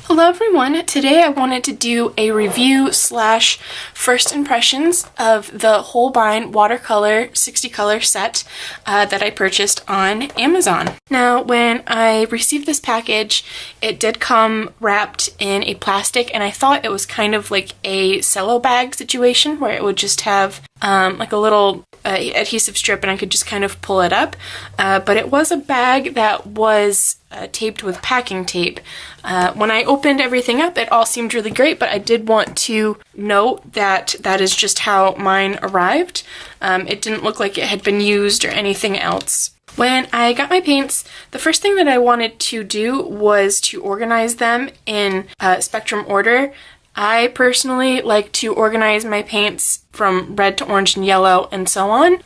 Hello everyone, today I wanted to do a review slash first impressions of the Holbein Watercolor 60 color set that I purchased on Amazon. Now when I received this package, it did come wrapped in a plastic, and I thought it was kind of like a cello bag situation where it would just have like a little adhesive strip and I could just kind of pull it up, but it was a bag that was taped with packing tape. When I opened everything up, it all seemed really great, but I did want to note that that is just how mine arrived. It didn't look like it had been used or anything else. When I got my paints, the first thing that I wanted to do was to organize them in spectrum order. I personally like to organize my paints from red to orange and yellow and so on,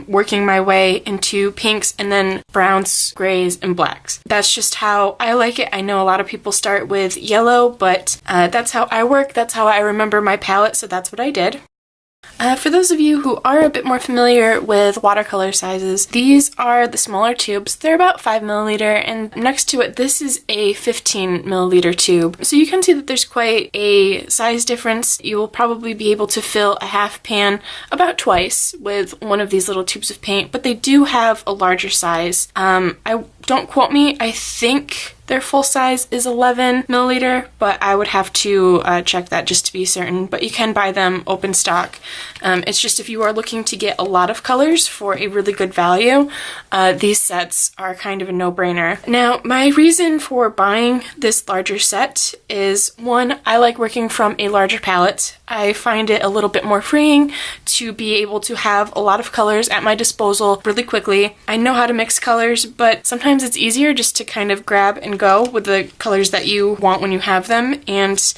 working my way into pinks and then browns, grays, and blacks. That's just how I like it. I know a lot of people start with yellow, but that's how I work. That's how I remember my palette, so that's what I did. For those of you who are a bit more familiar with watercolor sizes, these are the smaller tubes. They're about 5ml, and next to it, this is a 15ml tube. So you can see that there's quite a size difference. You will probably be able to fill a half pan about twice with one of these little tubes of paint, but they do have a larger size. Don't quote me, I think their full size is 11ml, but I would have to check that just to be certain. But you can buy them open stock. It's just if you are looking to get a lot of colors for a really good value, these sets are kind of a no-brainer. Now, my reason for buying this larger set is, one, I like working from a larger palette. I find it a little bit more freeing to be able to have a lot of colors at my disposal really quickly. I know how to mix colors, but sometimes it's easier just to kind of grab and go with the colors that you want when you have them and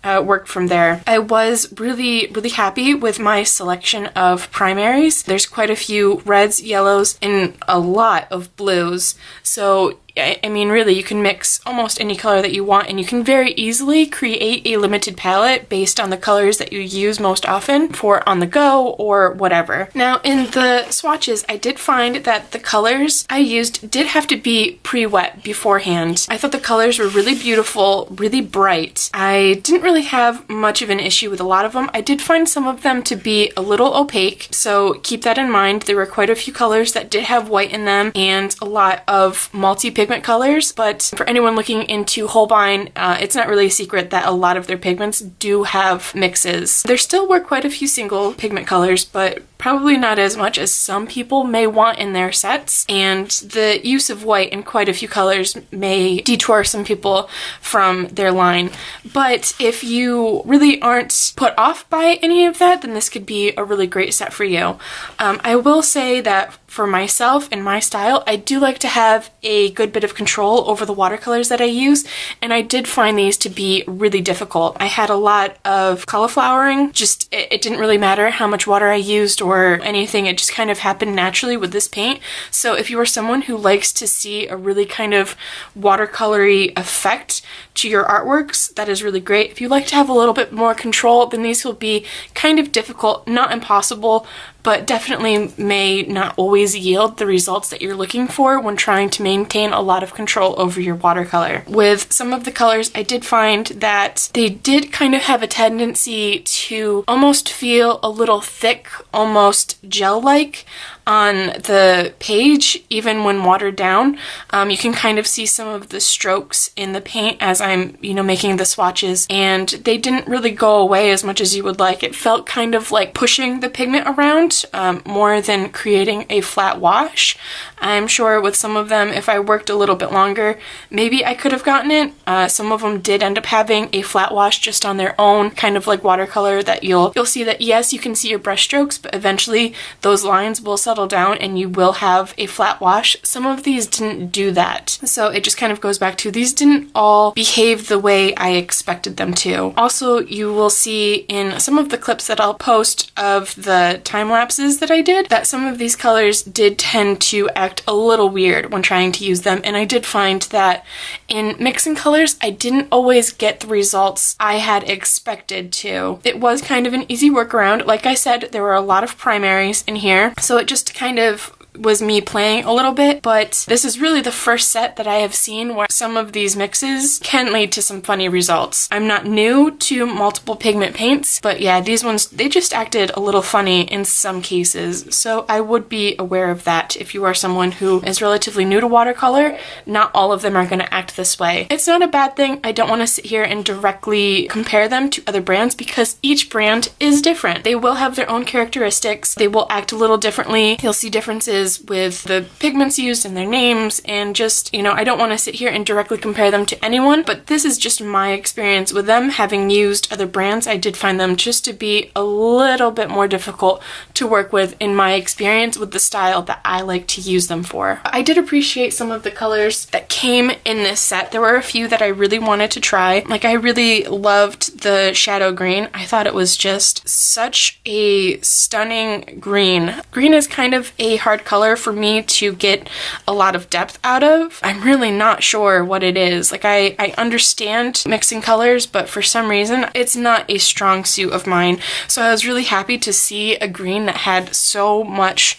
work from there. I was really happy with my selection of primaries. There's quite a few reds, yellows, and a lot of blues. So I mean, really, you can mix almost any color that you want, and you can very easily create a limited palette based on the colors that you use most often for on the go or whatever. Now, in the swatches, I did find that the colors I used did have to be pre-wet beforehand. I thought the colors were really beautiful, really bright. I didn't really have much of an issue with a lot of them. I did find some of them to be a little opaque, so keep that in mind. There were quite a few colors that did have white in them and a lot of multi-pigment colors, but for anyone looking into Holbein, it's not really a secret that a lot of their pigments do have mixes. There still were quite a few single pigment colors, but probably not as much as some people may want in their sets, and the use of white in quite a few colors may detour some people from their line. But if you really aren't put off by any of that, then this could be a really great set for you. I will say that for myself and my style, I do like to have a good bit of control over the watercolors that I use, and I did find these to be really difficult. I had a lot of cauliflowering, just it didn't really matter how much water I used or anything, it just kind of happened naturally with this paint. So if you are someone who likes to see a really kind of watercolory effect to your artworks, that is really great. If you like to have a little bit more control, then these will be kind of difficult, not impossible, but definitely may not always yield the results that you're looking for when trying to maintain a lot of control over your watercolor. With some of the colors, I did find that they did kind of have a tendency to almost feel a little thick, almost gel-like on the page, even when watered down. You can kind of see some of the strokes in the paint as I'm, making the swatches, and they didn't really go away as much as you would like. It felt kind of like pushing the pigment around more than creating a flat wash. I'm sure with some of them, if I worked a little bit longer, maybe I could have gotten it. Some of them did end up having a flat wash just on their own, kind of like watercolor, that you'll see that, yes, you can see your brush strokes, but eventually those lines will settle down and you will have a flat wash. Some of these didn't do that. So it just kind of goes back to, these didn't all behave the way I expected them to. Also, you will see in some of the clips that I'll post of the time lapses that I did, that some of these colors did tend to act a little weird when trying to use them, and I did find that in mixing colors, I didn't always get the results I had expected to. It was kind of an easy workaround. Like I said, there were a lot of primaries in here, so it just kind of was me playing a little bit, but this is really the first set that I have seen where some of these mixes can lead to some funny results. I'm not new to multiple pigment paints, but yeah, these ones, they just acted a little funny in some cases, so I would be aware of that if you are someone who is relatively new to watercolor. Not all of them are going to act this way. It's not a bad thing. I don't want to sit here and directly compare them to other brands because each brand is different. They will have their own characteristics. They will act a little differently. You'll see differences with the pigments used and their names, and just, you know, I don't want to sit here and directly compare them to anyone, but this is just my experience with them. Having used other brands, I did find them just to be a little bit more difficult to work with in my experience with the style that I like to use them for. I did appreciate some of the colors that came in this set. There were a few that I really wanted to try. Like, I really loved the shadow green. I thought it was just such a stunning green. Green is kind of a hard color for me to get a lot of depth out of. I'm really not sure what it is. Like, I understand mixing colors, but for some reason it's not a strong suit of mine. So I was really happy to see a green that had so much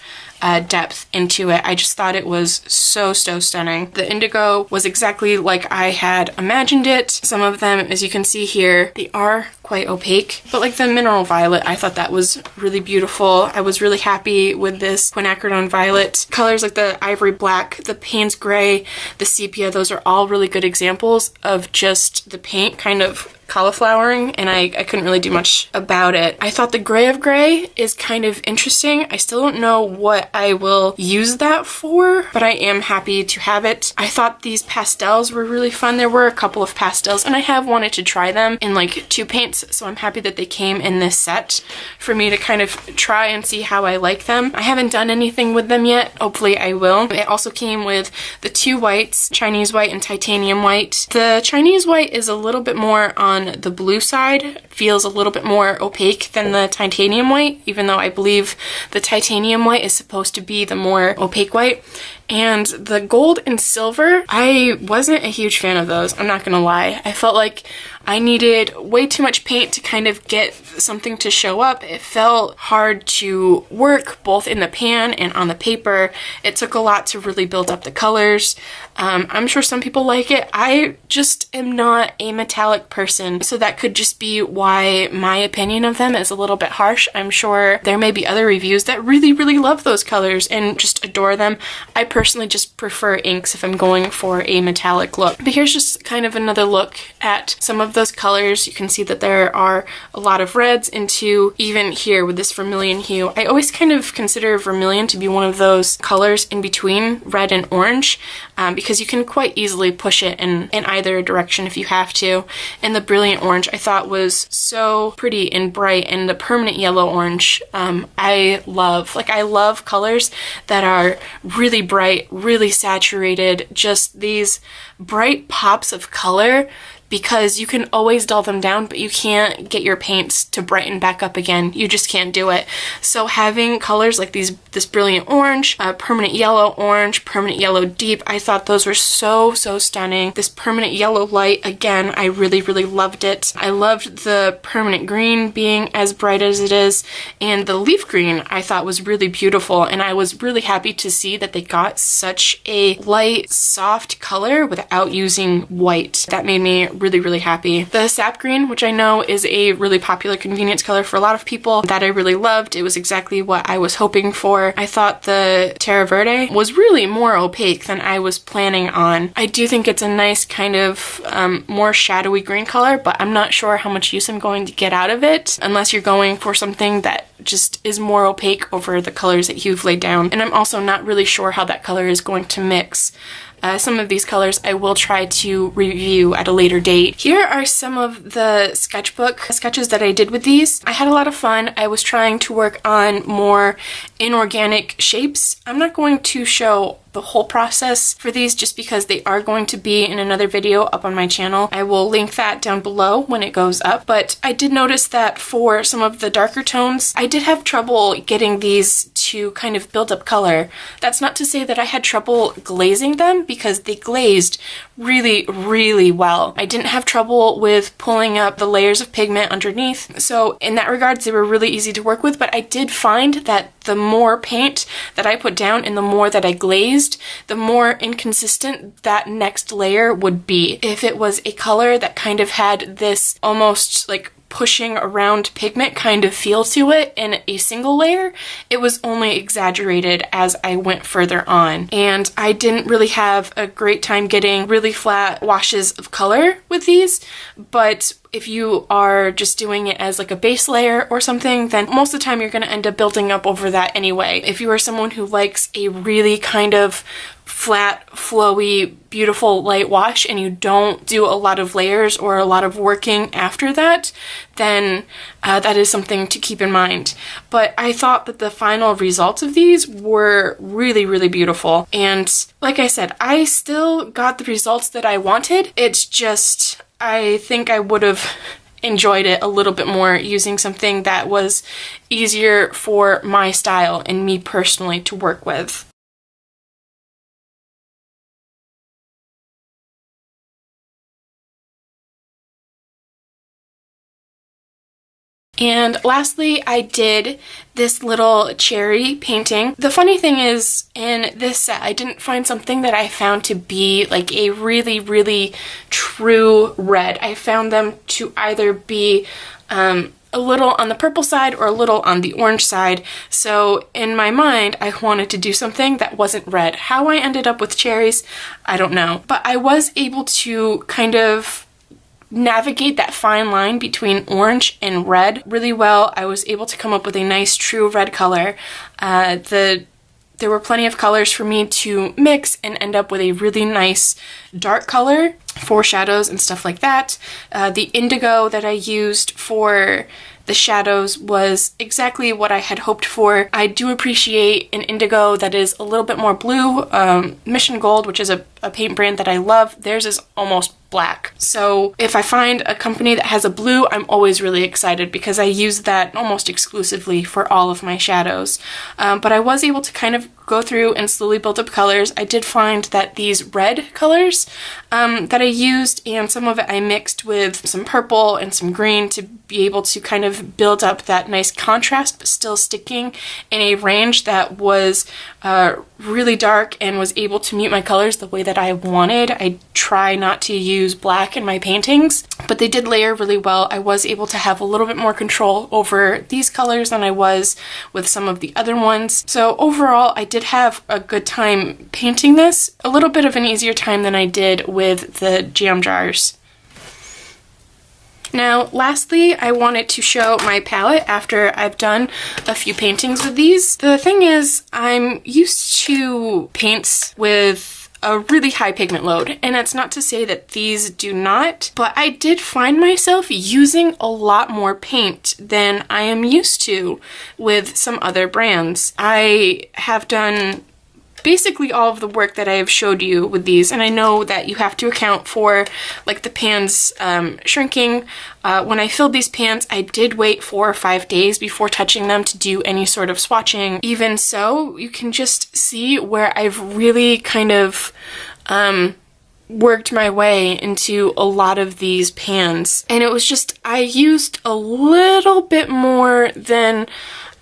depth into it. I just thought it was so stunning. The indigo was exactly like I had imagined it. Some of them, as you can see here, they are quite opaque, but like the mineral violet, I thought that was really beautiful. I was really happy with this quinacridone violet. Colors like the ivory black, the Payne's gray, the sepia, those are all really good examples of just the paint kind of cauliflowering, and I couldn't really do much about it. I thought the gray of gray is kind of interesting. I still don't know what I will use that for, but I am happy to have it. I thought these pastels were really fun. There were a couple of pastels, and I have wanted to try them in like 2 paints, so I'm happy that they came in this set for me to kind of try and see how I like them. I haven't done anything with them yet. Hopefully I will. It also came with the 2 whites, Chinese white and titanium white. The Chinese white is a little bit more on the blue side, feels a little bit more opaque than the titanium white, even though I believe the titanium white is supposed to be the more opaque white. And the gold and silver, I wasn't a huge fan of those, I'm not gonna lie. I felt like I needed way too much paint to kind of get something to show up. It felt hard to work both in the pan and on the paper. It took a lot to really build up the colors. I'm sure some people like it. I just am not a metallic person, so that could just be why my opinion of them is a little bit harsh. I'm sure there may be other reviews that really love those colors and just adore them. I personally just prefer inks if I'm going for a metallic look. But here's just kind of another look at some of those colors. You can see that there are a lot of reds into even here with this vermilion hue. I always kind of consider vermilion to be one of those colors in between red and orange, because you can quite easily push it in either direction if you have to. And the brilliant orange I thought was so pretty and bright, and the permanent yellow orange I love. Like, I love colors that are really bright, really saturated, just these bright pops of color, because you can always dull them down, but you can't get your paints to brighten back up again. You just can't do it. So having colors like this brilliant orange, permanent yellow orange, permanent yellow deep, I thought those were so stunning. This permanent yellow light, again, I really loved it. I loved the permanent green being as bright as it is, and the leaf green I thought was really beautiful, and I was really happy to see that they got such a light, soft color without using white. That made me really happy. The sap green, which I know is a really popular convenience color for a lot of people, that I really loved. It was exactly what I was hoping for. I thought the Terra Verde was really more opaque than I was planning on. I do think it's a nice kind of more shadowy green color, but I'm not sure how much use I'm going to get out of it unless you're going for something that just is more opaque over the colors that you've laid down. And I'm also not really sure how that color is going to mix. Some of these colors I will try to review at a later date. Here are some of the sketchbook sketches that I did with these. I had a lot of fun. I was trying to work on more inorganic shapes. I'm not going to show the whole process for these just because they are going to be in another video up on my channel. I will link that down below when it goes up, but I did notice that for some of the darker tones, I did have trouble getting these to kind of build up color. That's not to say that I had trouble glazing them, because they glazed really, really well. I didn't have trouble with pulling up the layers of pigment underneath, so in that regards they were really easy to work with, but I did find that the more paint that I put down and the more that I glazed, the more inconsistent that next layer would be. If it was a color that kind of had this almost like pushing around pigment kind of feel to it in a single layer, it was only exaggerated as I went further on. And I didn't really have a great time getting really flat washes of color with these, but if you are just doing it as like a base layer or something, then most of the time you're going to end up building up over that anyway. If you are someone who likes a really kind of flat, flowy, beautiful light wash and you don't do a lot of layers or a lot of working after that, then that is something to keep in mind. But I thought that the final results of these were really, really beautiful. And like I said, I still got the results that I wanted. It's just, I think I would have enjoyed it a little bit more using something that was easier for my style and me personally to work with. And lastly, I did this little cherry painting. The funny thing is, in this set, I didn't find something that I found to be like a really, really true red. I found them to either be a little on the purple side or a little on the orange side. So in my mind, I wanted to do something that wasn't red. How I ended up with cherries, I don't know. But I was able to kind of navigate that fine line between orange and red really well. I was able to come up with a nice true red color. There were plenty of colors for me to mix and end up with a really nice dark color for shadows and stuff like that. The indigo that I used for the shadows was exactly what I had hoped for. I do appreciate an indigo that is a little bit more blue. Mission Gold, which is a paint brand that I love, theirs is almost black. So if I find a company that has a blue, I'm always really excited because I use that almost exclusively for all of my shadows. But I was able to kind of go through and slowly build up colors. I did find that these red colors that I used, and some of it I mixed with some purple and some green to be able to kind of build up that nice contrast, but still sticking in a range that was really dark and was able to mute my colors the way that I wanted. I try not to use black in my paintings, but they did layer really well. I was able to have a little bit more control over these colors than I was with some of the other ones. So overall, I did have a good time painting this, a little bit of an easier time than I did with the jam jars. Now, lastly, I wanted to show my palette after I've done a few paintings with these. The thing is, I'm used to paints with a really high pigment load, and that's not to say that these do not, but I did find myself using a lot more paint than I am used to with some other brands. I have done basically all of the work that I have showed you with these, and I know that you have to account for like the pans shrinking. When I filled these pans, I did wait 4 or 5 days before touching them to do any sort of swatching. Even so, you can just see where I've really kind of worked my way into a lot of these pans, and it was just, I used a little bit more than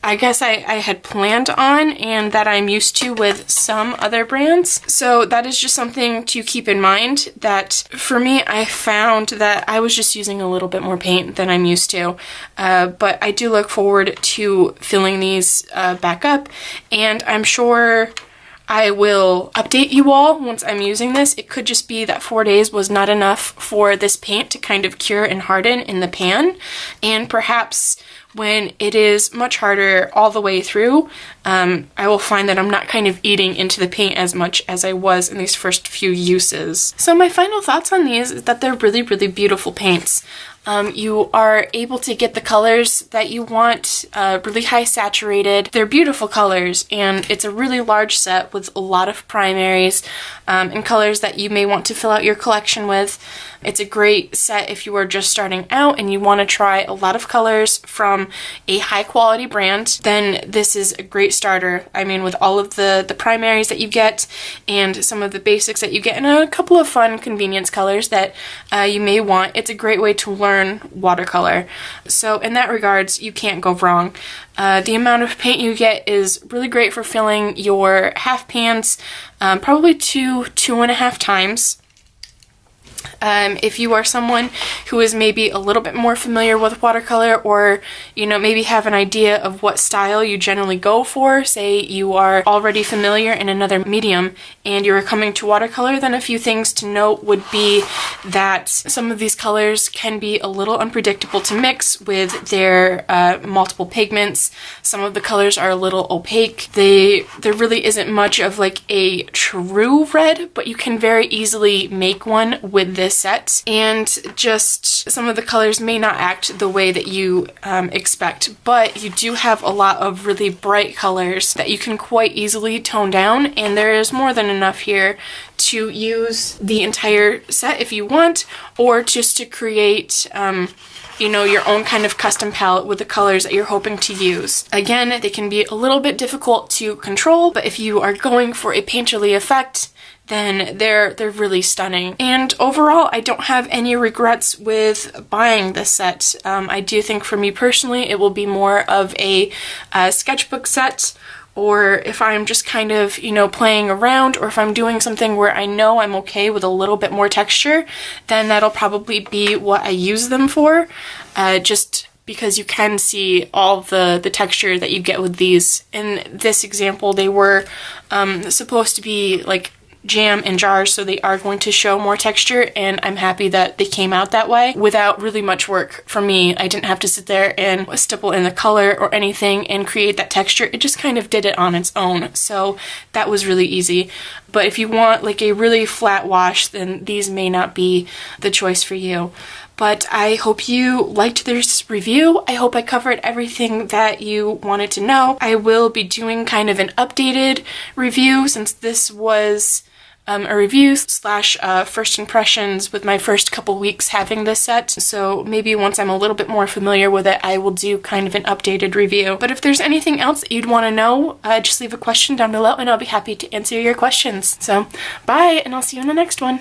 I guess I had planned on and that I'm used to with some other brands. So that is just something to keep in mind, that for me, I found that I was just using a little bit more paint than I'm used to. But I do look forward to filling these back up, and I'm sure I will update you all once I'm using this. It could just be that 4 days was not enough for this paint to kind of cure and harden in the pan, and perhaps when it is much harder all the way through, I will find that I'm not kind of eating into the paint as much as I was in these first few uses. So my final thoughts on these is that they're really, really beautiful paints. You are able to get the colors that you want, really high saturated. They're beautiful colors, and it's a really large set with a lot of primaries and colors that you may want to fill out your collection with. It's a great set if you are just starting out and you want to try a lot of colors from a high quality brand. Then this is a great starter. I mean, with all of the primaries that you get and some of the basics that you get and a couple of fun convenience colors that you may want, it's a great way to learn watercolor. So in that regards, you can't go wrong. The amount of paint you get is really great for filling your half pans, probably 2.5 times. If you are someone who is maybe a little bit more familiar with watercolor, or maybe have an idea of what style you generally go for, say you are already familiar in another medium and you're coming to watercolor, then a few things to note would be that some of these colors can be a little unpredictable to mix with their multiple pigments. Some of the colors are a little opaque. There really isn't much of like a true red, but you can very easily make one with this set, and just some of the colors may not act the way that you expect, but you do have a lot of really bright colors that you can quite easily tone down, and there is more than enough here to use the entire set if you want, or just to create your own kind of custom palette with the colors that you're hoping to use. Again, they can be a little bit difficult to control, but if you are going for a painterly effect, then they're really stunning. And overall, I don't have any regrets with buying this set. I do think for me personally, it will be more of a sketchbook set, or if I'm just kind of, playing around, or if I'm doing something where I know I'm okay with a little bit more texture, then that'll probably be what I use them for, just because you can see all the texture that you get with these. In this example, they were supposed to be like jam in jars, so they are going to show more texture, and I'm happy that they came out that way without really much work for me. I didn't have to sit there and stipple in the color or anything and create that texture. It just kind of did it on its own, so that was really easy. But if you want like a really flat wash, then these may not be the choice for you. But I hope you liked this review. I hope I covered everything that you wanted to know. I will be doing kind of an updated review, since this was a review slash first impressions with my first couple weeks having this set. So maybe once I'm a little bit more familiar with it, I will do kind of an updated review. But if there's anything else that you'd want to know, just leave a question down below and I'll be happy to answer your questions. So bye, and I'll see you in the next one.